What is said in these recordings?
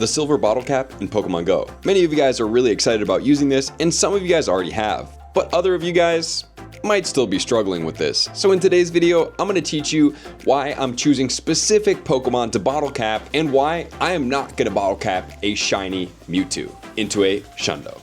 the silver bottle cap in Pokemon Go. Many of you guys are really excited about using this, and some of you guys already have, but other of you guys might still be struggling with this. So in today's video, I'm going to teach you why I'm choosing specific Pokemon to bottle cap and why I am not going to bottle cap a shiny Mewtwo into a Shundo.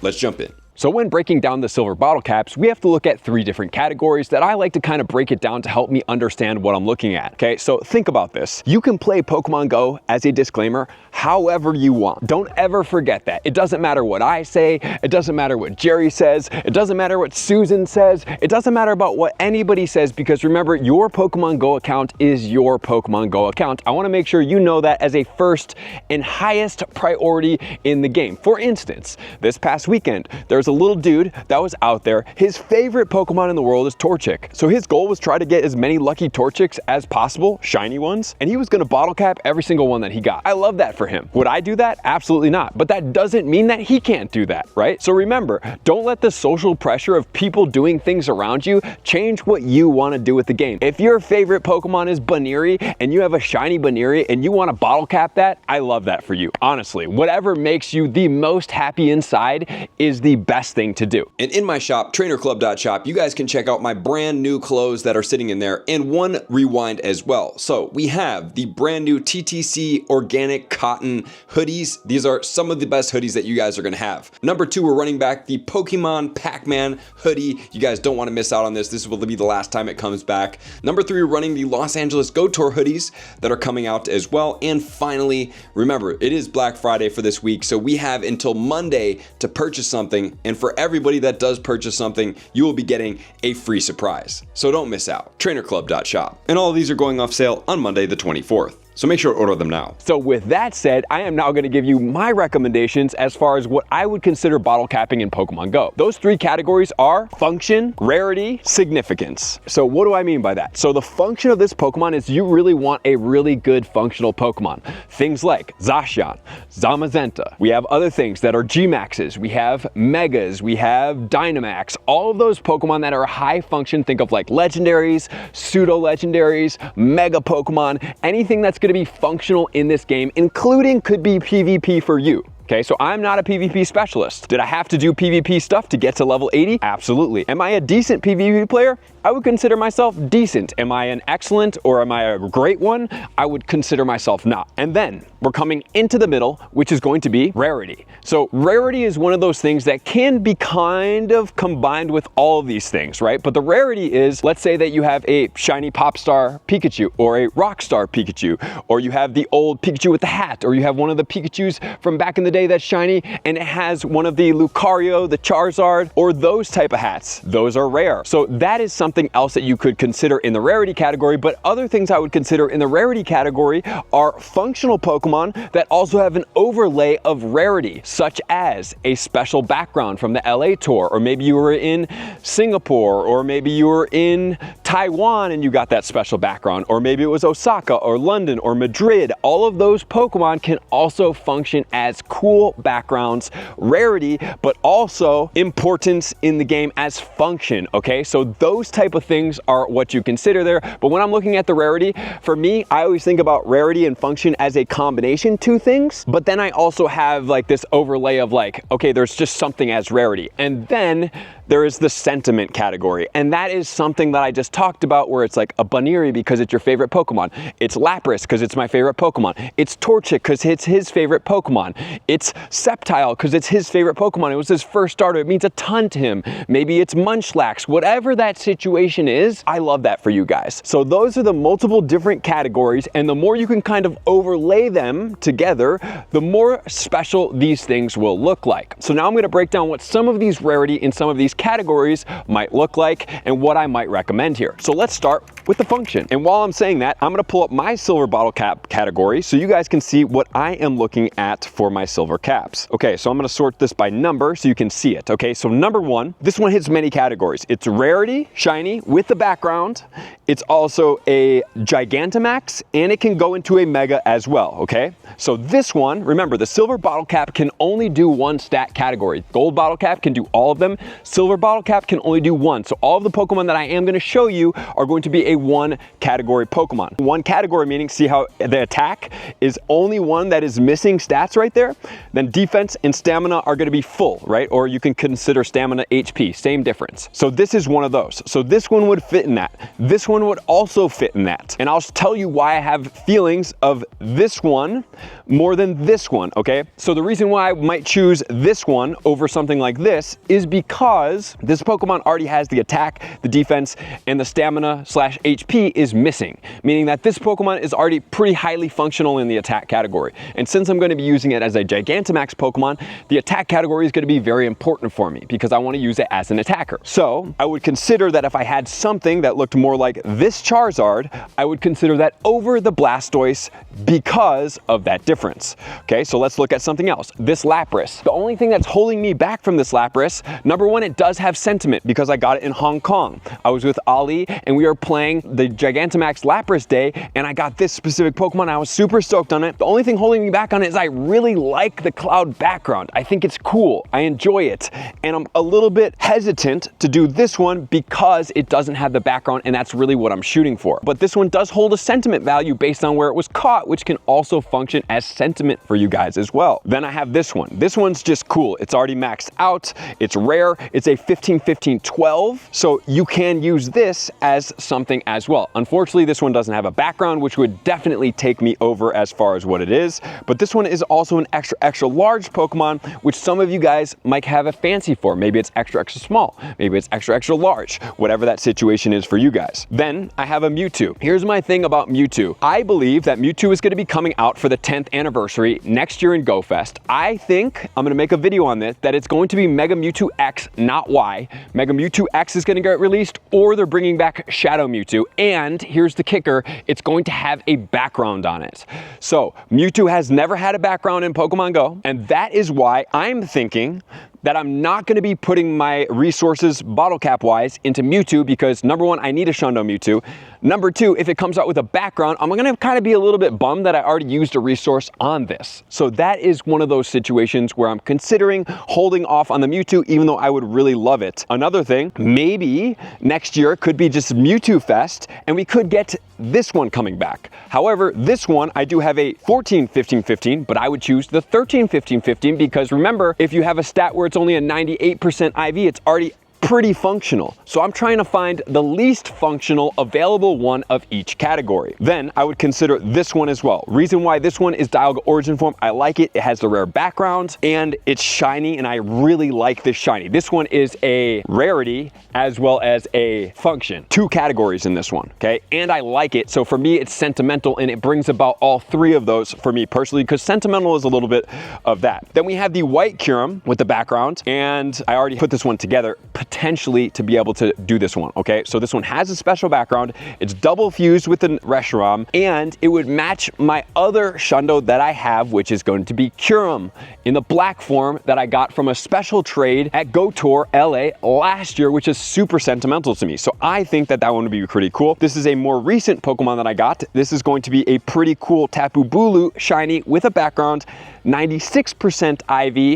Let's jump in. So when breaking down the silver bottle caps, we have to look at 3 different categories that I like to kind of break it down to help me understand what I'm looking at. Okay, so think about this. You can play Pokemon Go, as a disclaimer, however you want. Don't ever forget that. It doesn't matter what I say, it doesn't matter what Jerry says, it doesn't matter what Susan says, it doesn't matter about what anybody says, because remember, your Pokemon Go account is your Pokemon Go account. I want to make sure you know that as a first and highest priority in the game. For instance, this past weekend, there's a little dude that was out there. His favorite Pokemon in the world is Torchic. So his goal was try to get as many lucky Torchics as possible, shiny ones, and he was gonna bottle cap every single one that he got. I love that for him. Would I do that? Absolutely not. But that doesn't mean that he can't do that, right? So remember, don't let the social pressure of people doing things around you change what you want to do with the game. If your favorite Pokemon is Baniri and you have a shiny Baniri and you want to bottle cap that, I love that for you. Honestly, whatever makes you the most happy inside is the best thing to do. And in my shop, trainerclub.shop, you guys can check out my brand new clothes that are sitting in there and one rewind as well. So we have the brand new TTC organic cotton hoodies. These are some of the best hoodies that you guys are going to have. Number 2, we're running back the Pokemon Pac-Man hoodie. You guys don't want to miss out on this. This will be the last time it comes back. Number 3, we're running the Los Angeles Go Tour hoodies that are coming out as well. And finally, remember, it is Black Friday for this week, so we have until Monday to purchase something. And for everybody that does purchase something, you will be getting a free surprise. So don't miss out. Trainerclub.shop. And all of these are going off sale on Monday the 24th. So make sure to order them now. So with that said, I am now going to give you my recommendations as far as what I would consider bottle capping in Pokemon Go. Those 3 categories are function, rarity, significance. So what do I mean by that? So the function of this Pokemon is you really want a really good functional Pokemon. Things like Zacian, Zamazenta. We have other things that are G-Maxes. We have Megas. We have Dynamax. All of those Pokemon that are high function, think of like legendaries, pseudo-legendaries, mega Pokemon, anything that's going to be functional in this game, including could be PvP for you. Okay, so I'm not a PvP specialist. Did I have to do PvP stuff to get to level 80? Absolutely. Am I a decent PvP player? I would consider myself decent. Am I an excellent or am I a great one? I would consider myself not. And then we're coming into the middle, which is going to be rarity. So rarity is one of those things that can be kind of combined with all of these things, right? But the rarity is, let's say that you have a shiny Popstar Pikachu or a Rockstar Pikachu, or you have the old Pikachu with the hat, or you have one of the Pikachus from back in the day that's shiny and it has one of the Lucario, the Charizard, or those type of hats. Those are rare. So that is something else that you could consider in the rarity category, but other things I would consider in the rarity category are functional Pokemon that also have an overlay of rarity, such as a special background from the LA tour, or maybe you were in Singapore, or maybe you were in Taiwan and you got that special background, or maybe it was Osaka or London or Madrid. All of those Pokemon can also function as cool backgrounds, rarity, but also importance in the game as function, okay? So those type of things are what you consider there. But when I'm looking at the rarity, for me, I always think about rarity and function as a combination, 2 things, but then I also have like this overlay of like, okay, there's just something as rarity. And then there is the sentiment category, and that is something that I just talked about, where it's like a Baniri because it's your favorite Pokemon. It's Lapras because it's my favorite Pokemon. It's Torchic because it's his favorite Pokemon. It's Sceptile because it's his favorite Pokemon. It was his first starter. It means a ton to him. Maybe it's Munchlax. Whatever that situation is, I love that for you guys. So those are the multiple different categories, and the more you can kind of overlay them together, the more special these things will look like. So now I'm going to break down what some of these rarity in some of these categories might look like and what I might recommend here. So let's start with the function. And while I'm saying that, I'm going to pull up my silver bottle cap category so you guys can see what I am looking at for my silver caps. Okay, so I'm going to sort this by number so you can see it. Okay, so number 1, this one hits many categories. It's rarity, shiny, with the background. It's also a Gigantamax, and it can go into a Mega as well, okay? So this one, remember, the silver bottle cap can only do one stat category. Gold bottle cap can do all of them. Silver silver bottle cap can only do one. So all of the Pokemon that I am going to show you are going to be a one category Pokemon. One category meaning, see how the attack is only one that is missing stats right there? Then defense and stamina are going to be full, right? Or you can consider stamina HP, same difference. So this is one of those. So this one would fit in that. This one would also fit in that. And I'll tell you why I have feelings of this one more than this one, okay? So the reason why I might choose this one over something like this is because this Pokemon already has the attack, the defense, and the stamina slash HP is missing, meaning that this Pokemon is already pretty highly functional in the attack category. And since I'm going to be using it as a Gigantamax Pokemon, the attack category is going to be very important for me because I want to use it as an attacker. So I would consider that if I had something that looked more like this Charizard, I would consider that over the Blastoise because of that difference. Okay, so let's look at something else. This Lapras. The only thing that's holding me back from this Lapras, number one, it does have sentiment because I got it in Hong Kong. I was with Ali and we were playing the Gigantamax Lapras day and I got this specific Pokemon. I was super stoked on it. The only thing holding me back on it is I really like the cloud background. I think it's cool. I enjoy it. And I'm a little bit hesitant to do this one because it doesn't have the background and that's really what I'm shooting for. But this one does hold a sentiment value based on where it was caught, which can also function as sentiment for you guys as well. Then I have this one. This one's just cool. It's already maxed out. It's rare. It's a 15-15-12. So you can use this as something as well. Unfortunately, this one doesn't have a background, which would definitely take me over as far as what it is. But this one is also an extra large Pokemon, which some of you guys might have a fancy for. Maybe it's extra small. Maybe it's extra large. Whatever that situation is for you guys. Then I have a Mewtwo. Here's my thing about Mewtwo. I believe that Mewtwo is going to be coming out for the 10th anniversary next year in GoFest. I think I'm going to make a video on this, that it's going to be Mega Mewtwo X, not Y. Mega Mewtwo X is going to get released, or they're bringing back Shadow Mewtwo. And here's the kicker, it's going to have a background on it. So Mewtwo has never had a background in Pokemon Go, and that is why I'm thinking that I'm not going to be putting my resources bottle cap wise into Mewtwo because number one, I need a Shadow Mewtwo. Number two, if it comes out with a background, I'm going to kind of be a little bit bummed that I already used a resource on this. So that is one of those situations where I'm considering holding off on the Mewtwo, even though I would really love it. Another thing, maybe next year could be just Mewtwo Fest and we could get this one coming back. However, this one, I do have a 14-15-15, but I would choose the 13-15-15 because remember, if you have a stat where it's only a 98% IV, it's already pretty functional. So I'm trying to find the least functional available one of each category. Then I would consider this one as well. Reason why this one is Dialga Origin Form, I like it. It has the rare background and it's shiny and I really like this shiny. This one is a rarity as well as a function. Two categories in this one, okay? And I like it. So for me, it's sentimental and it brings about all three of those for me personally because sentimental is a little bit of that. Then we have the white Kyurem with the background and I already put this one together potentially to be able to do this one, okay? So this one has a special background, it's double fused with the Reshiram, and it would match my other Shundo that I have, which is going to be Kyurem in the black form that I got from a special trade at Go Tour LA last year, which is super sentimental to me. So I think that that one would be pretty cool. This is a more recent Pokemon that I got. This is going to be a pretty cool Tapu Bulu shiny with a background, 96%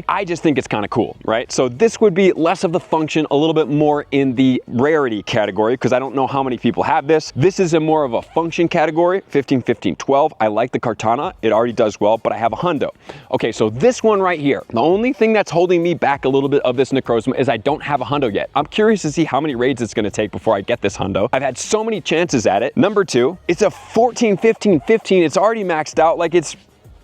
IV. I just think it's kind of cool, right? So this would be less of the function, a little bit more in the rarity category because I don't know how many people have this. This is a more of a function category, 15-15-12. I like the Kartana, it already does well, but I have a Hundo. Okay, so this one right here, the only thing that's holding me back a little bit of this Necrozma is I don't have a Hundo yet. I'm curious to see how many raids it's going to take before I get this Hundo. I've had so many chances at it. Number two, it's a 14-15-15. It's already maxed out, like it's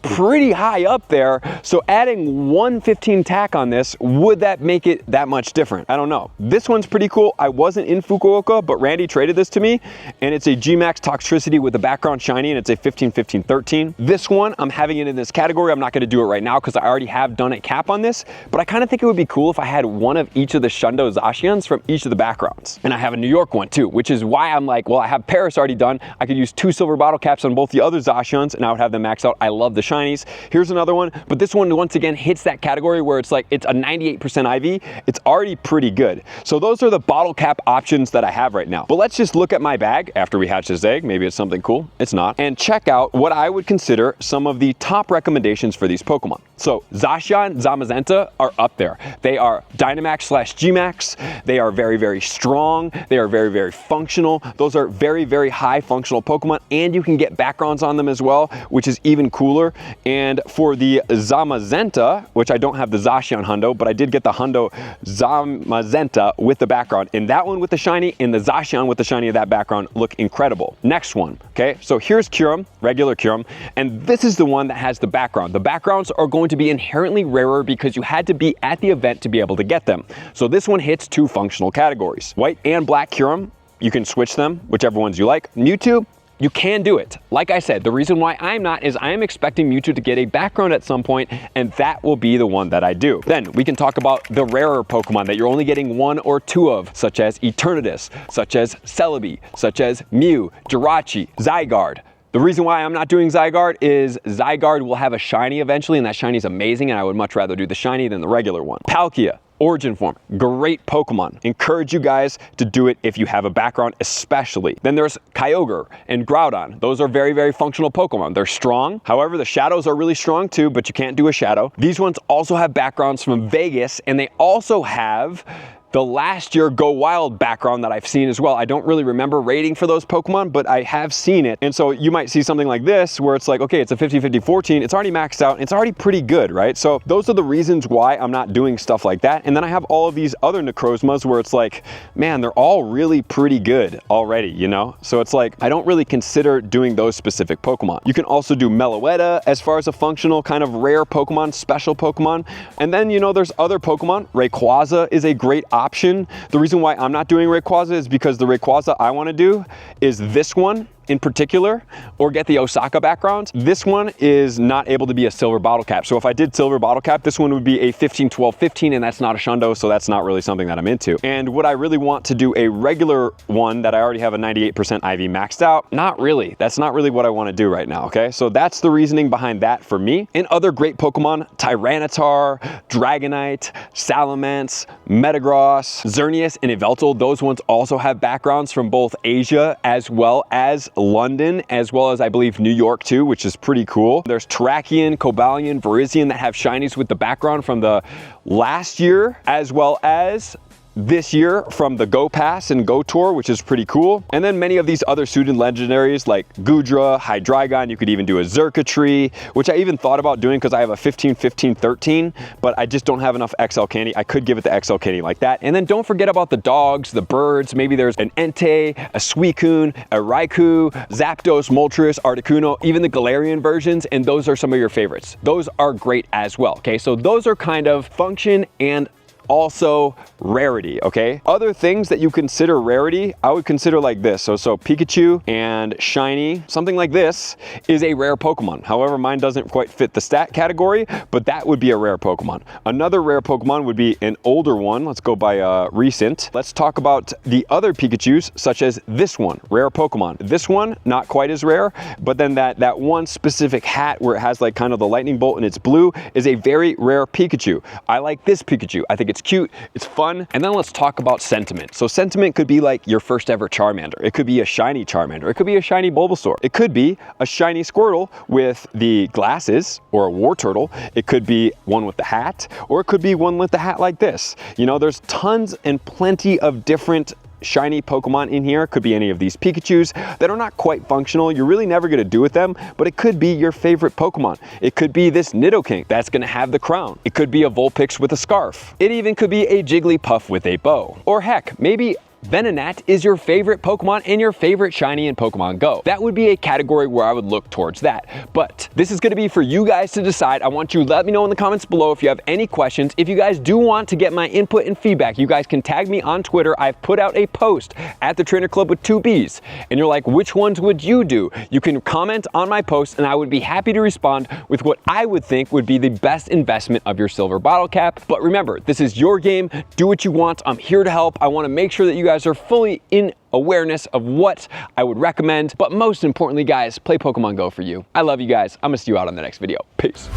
pretty high up there. So adding 115 tack on this, would that make it that much different? I don't know. This one's pretty cool. I wasn't in Fukuoka, but Randy traded this to me and it's a G-Max Toxtricity with a background shiny and it's a 15-15-13. This one, I'm having it in this category. I'm not going to do it right now because I already have done a cap on this, but I kind of think it would be cool if I had one of each of the Shundo Zacians from each of the backgrounds. And I have a New York one too, which is why I'm like, well, I have Paris already done. I could use 2 silver bottle caps on both the other Zacians and I would have them maxed out. I love the shinies. Here's another one, but this one once again hits that category where it's like it's a 98% IV. It's already pretty good. So those are the bottle cap options that I have right now. But let's just look at my bag after we hatch this egg. Maybe it's something cool. It's not. And check out what I would consider some of the top recommendations for these Pokemon. So Zacian, Zamazenta are up there. They are Dynamax / Gmax. They are very, very strong. They are very, very functional. Those are very, very high functional Pokemon, and you can get backgrounds on them as well, which is even cooler. And for the Zamazenta, which I don't have the Zacian Hundo, but I did get the Hundo Zamazenta with the background. And that one with the shiny and the Zacian with the shiny of that background look incredible. Next one, okay? So here's Kyurem, regular Kyurem, and this is the one that has the background. The backgrounds are going to be inherently rarer because you had to be at the event to be able to get them. So this one hits 2 functional categories. White and black Kyurem, you can switch them, whichever ones you like. Mewtwo, you can do it. Like I said, the reason why I'm not is I am expecting Mewtwo to get a background at some point, and that will be the one that I do. Then we can talk about the rarer Pokemon that you're only getting 1 or 2 of, such as Eternatus, such as Celebi, such as Mew, Jirachi, Zygarde. The reason why I'm not doing Zygarde is Zygarde will have a shiny eventually, and that shiny is amazing, and I would much rather do the shiny than the regular one. Palkia, Origin Form, great Pokemon. Encourage you guys to do it if you have a background especially. Then there's Kyogre and Groudon. Those are very, very functional Pokemon. They're strong. However, the shadows are really strong too, but you can't do a shadow. These ones also have backgrounds from Vegas, and they also have the last year Go Wild background that I've seen as well. I don't really remember rating for those Pokemon, but I have seen it. And so you might see something like this where it's like, okay, it's a 50-50-14. It's already maxed out. It's already pretty good, right? So those are the reasons why I'm not doing stuff like that. And then I have all of these other Necrozmas where it's like, man, they're all really pretty good already, you know? So it's like, I don't really consider doing those specific Pokemon. You can also do Meloetta as far as a functional kind of rare Pokemon, special Pokemon. And then, you know, there's other Pokemon. Rayquaza is a great option. The reason why I'm not doing Rayquaza is because the Rayquaza I want to do is this one in particular, or get the Osaka background. This one is not able to be a silver bottle cap. So if I did silver bottle cap, this one would be a 15-12-15, and that's not a Shundo, so that's not really something that I'm into. And would I really want to do a regular one that I already have a 98% IV maxed out? Not really. That's not really what I want to do right now, okay? So that's the reasoning behind that for me. And other great Pokemon, Tyranitar, Dragonite, Salamence, Metagross, Xerneas, and Yveltal, those ones also have backgrounds from both Asia as well as London, as well as I believe New York too, which is pretty cool. There's Terrakion, Cobalion, Virizion that have shinies with the background from the last year, as well as this year from the Go Pass and Go Tour, which is pretty cool. And then many of these other suited legendaries like Goodra, Hydreigon, you could even do a Xurkitree, which I even thought about doing because I have a 15-15-13, but I just don't have enough XL candy. I could give it the XL candy like that. And then don't forget about the dogs, the birds. Maybe there's an Entei, a Suicune, a Raikou, Zapdos, Moltres, Articuno, even the Galarian versions, and those are some of your favorites. Those are great as well, okay? So those are kind of function and also rarity, okay? Other things that you consider rarity, I would consider like this. So Pikachu and shiny, something like this is a rare Pokemon. However, mine doesn't quite fit the stat category, but that would be a rare Pokemon. Another rare Pokemon would be an older one. Let's go by recent. Let's talk about the other Pikachus, such as this one, rare Pokemon. This one, not quite as rare, but then that one specific hat where it has like kind of the lightning bolt and it's blue is a very rare Pikachu. I like this Pikachu. I think it's cute, it's fun. And then let's talk about Sentiment. So Sentiment could be like your first ever Charmander. It could be a shiny Charmander. It could be a shiny Bulbasaur. It could be a shiny Squirtle with the glasses or a Wartortle. It could be one with the hat, or it could be one with the hat like this. You know, there's tons and plenty of different shiny Pokemon in here. Could be any of these Pikachus that are not quite functional. You're really never going to do with them, but it could be your favorite Pokemon. It could be this Nidoking that's going to have the crown. It could be a Vulpix with a scarf. It even could be a Jigglypuff with a bow. Or heck, maybe Venonat is your favorite Pokemon and your favorite shiny in Pokemon Go. That would be a category where I would look towards that. But this is going to be for you guys to decide. I want you to let me know in the comments below if you have any questions. If you guys do want to get my input and feedback, you guys can tag me on Twitter. I've put out a post at the Trainer Club with 2 Bs. And you're like, which ones would you do? You can comment on my post and I would be happy to respond with what I would think would be the best investment of your silver bottle cap. But remember, this is your game. Do what you want. I'm here to help. I want to make sure that you guys guys are fully in awareness of what I would recommend. But most importantly, guys, play Pokemon Go for you. I love you guys. I'm gonna see you out on the next video. Peace.